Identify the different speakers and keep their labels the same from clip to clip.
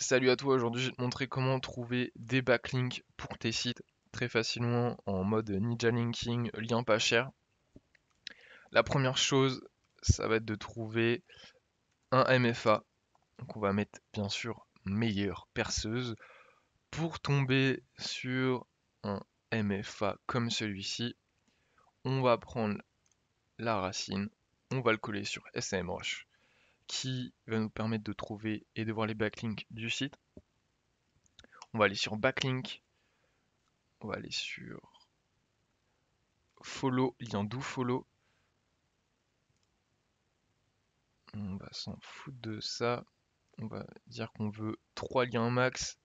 Speaker 1: Salut à toi, aujourd'hui je vais te montrer comment trouver des backlinks pour tes sites très facilement en mode ninja linking, lien pas cher. La première chose, ça va être de trouver un MFA. Donc on va mettre bien sûr meilleure perceuse. Pour tomber sur un MFA comme celui-ci, on va prendre la racine, on va le coller sur SEMrush qui va nous permettre de trouver et de voir les backlinks du site. On va aller sur backlink, on va aller sur follow, lien do follow. On va s'en foutre de ça. On va dire qu'on veut 3 liens max.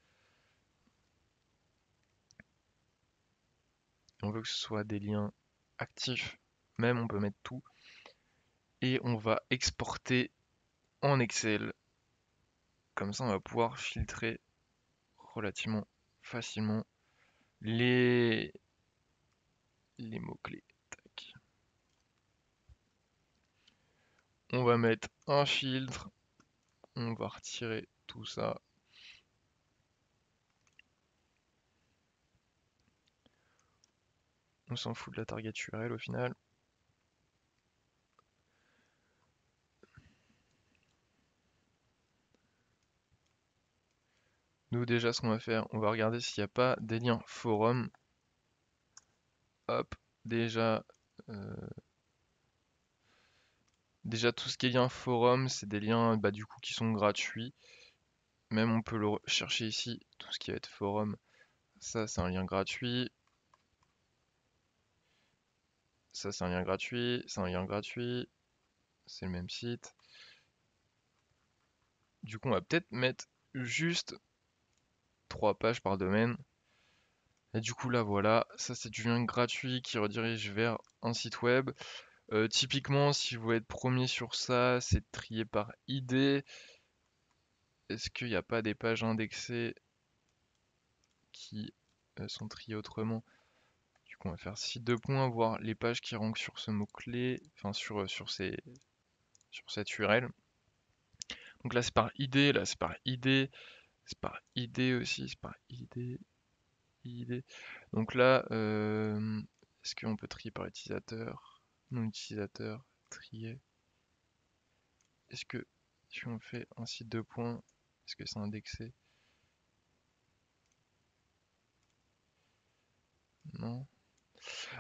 Speaker 1: On veut que ce soit des liens actifs. Même on peut mettre tout. Et on va exporter en Excel. Comme ça on va pouvoir filtrer relativement facilement les, les mots-clés. Tac. On va mettre un filtre. On va retirer tout ça. On s'en fout de la target URL au final. Nous déjà ce qu'on va faire, on va regarder s'il n'y a pas des liens forum. Hop, déjà, déjà tout ce qui est lien forum, c'est des liens du coup qui sont gratuits. Même on peut le chercher ici, tout ce qui va être forum, ça c'est un lien gratuit. Ça c'est un lien gratuit, c'est un lien gratuit, c'est le même site. Du coup on va peut-être mettre juste 3 pages par domaine. Et du coup là voilà, ça c'est du lien gratuit qui redirige vers un site web. Typiquement si vous voulez être premier sur ça, c'est trié par ID. Est-ce qu'il n'y a pas des pages indexées qui sont triées autrement? Du coup, on va faire site de points, voir les pages qui rankent sur ce mot-clé, enfin sur cette URL. Donc là, c'est par ID, là, c'est par ID, c'est par ID aussi, c'est par ID, ID. Donc là, est-ce qu'on peut trier par utilisateur, non utilisateur, trier? Est-ce que si on fait un site de points, est-ce que c'est indexé? Non.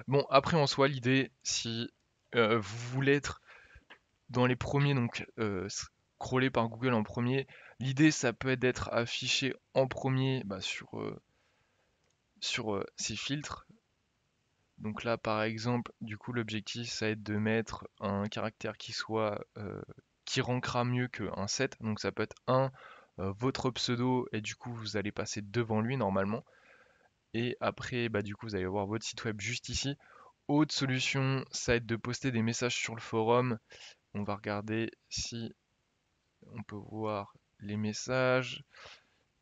Speaker 1: Bon, après en soi, l'idée, si vous voulez être dans les premiers, donc scroller par Google en premier, l'idée ça peut être d'être affiché en premier sur ces filtres. Donc là, par exemple, du coup, l'objectif ça va être de mettre un caractère qui soit qui rankera mieux qu'un 7. Donc ça peut être un votre pseudo et du coup vous allez passer devant lui normalement. Et après, du coup, vous allez voir votre site web juste ici. Autre solution, ça va être de poster des messages sur le forum. On va regarder si on peut voir les messages.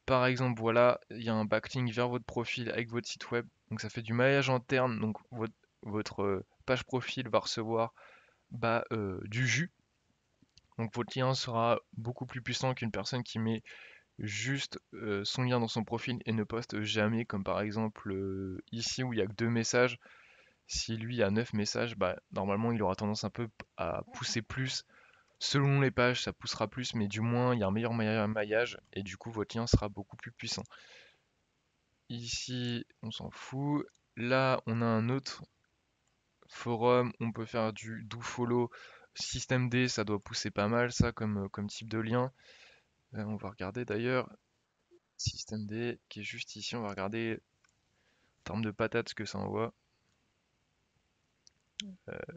Speaker 1: Par exemple, voilà, il y a un backlink vers votre profil avec votre site web. Donc ça fait du maillage interne. Donc votre page profil va recevoir du jus. Donc votre lien sera beaucoup plus puissant qu'une personne qui met juste son lien dans son profil et ne poste jamais, comme par exemple ici où il n'y a que 2 messages. Si lui a 9 messages, normalement il aura tendance un peu à pousser plus. Selon les pages, ça poussera plus, mais du moins il y a un meilleur maillage et du coup votre lien sera beaucoup plus puissant. Ici, on s'en fout. Là, on a un autre forum, on peut faire du dofollow. Système D, ça doit pousser pas mal ça comme type de lien. On va regarder d'ailleurs. Système D qui est juste ici, on va regarder en termes de patates ce que ça envoie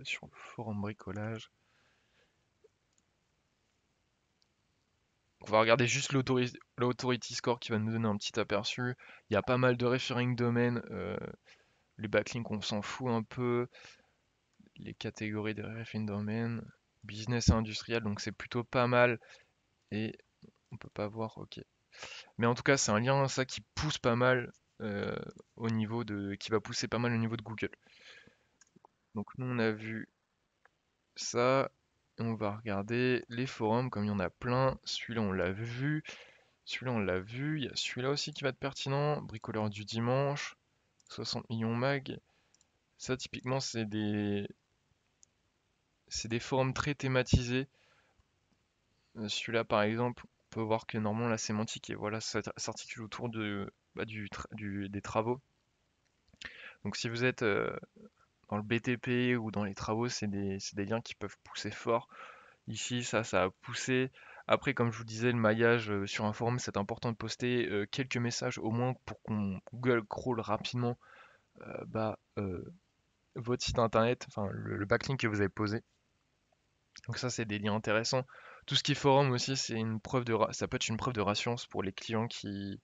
Speaker 1: sur le forum bricolage. On va regarder juste l'authority score qui va nous donner un petit aperçu. Il y a pas mal de referring domaines. Les backlinks, on s'en fout un peu. Les catégories des referring domaines. Business et industriel, donc c'est plutôt pas mal. Et on peut pas voir, ok. Mais en tout cas, c'est un lien, ça, qui pousse pas mal qui va pousser pas mal au niveau de Google. Donc nous, on a vu ça. On va regarder les forums, comme il y en a plein. Celui-là, on l'a vu. Celui-là, on l'a vu. Il y a celui-là aussi qui va être pertinent. Bricoleur du dimanche, 60 millions mag. Ça, typiquement, c'est des forums très thématisés. Celui-là, par exemple, on peut voir que normalement la sémantique voilà, s'articule autour bah, des travaux. Donc si vous êtes dans le BTP ou dans les travaux, c'est des liens qui peuvent pousser fort. Ici, ça a poussé. Après, comme je vous disais, le maillage sur un forum, c'est important de poster quelques messages au moins pour qu'on Google crawl rapidement bah, votre site internet, enfin le backlink que vous avez posé. Donc ça, c'est des liens intéressants. Tout ce qui est forum aussi, ça peut être une preuve de rassurance pour les clients qui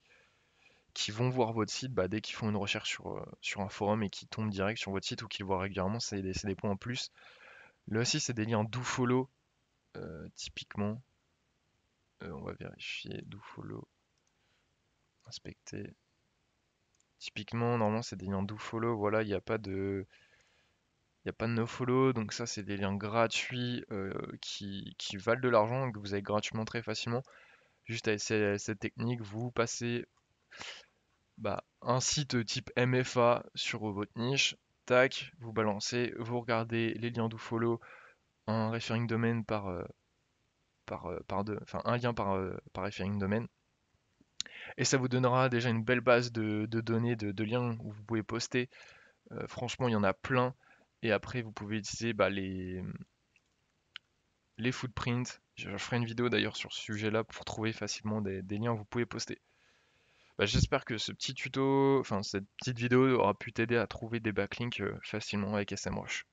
Speaker 1: vont voir votre site bah, dès qu'ils font une recherche sur un forum et qui tombent direct sur votre site ou qu'ils le voient régulièrement, c'est des points en plus. Là aussi, c'est des liens dofollow, typiquement. On va vérifier dofollow, inspecter. Typiquement, normalement, c'est des liens dofollow. Voilà, il n'y a pas de nofollow, donc ça, c'est des liens gratuits qui valent de l'argent, que vous avez gratuitement très facilement. Juste avec cette technique, vous passez bah, un site type MFA sur votre niche, tac, vous balancez, vous regardez les liens dofollow, un referring domain enfin un lien par referring domain, et ça vous donnera déjà une belle base de données, de liens où vous pouvez poster. Franchement, il y en a plein, et après vous pouvez utiliser bah, les footprints. Je ferai une vidéo d'ailleurs sur ce sujet-là pour trouver facilement des liens où vous pouvez poster. Bah, j'espère que ce petit tuto, enfin cette petite vidéo aura pu t'aider à trouver des backlinks facilement avec SEMrush.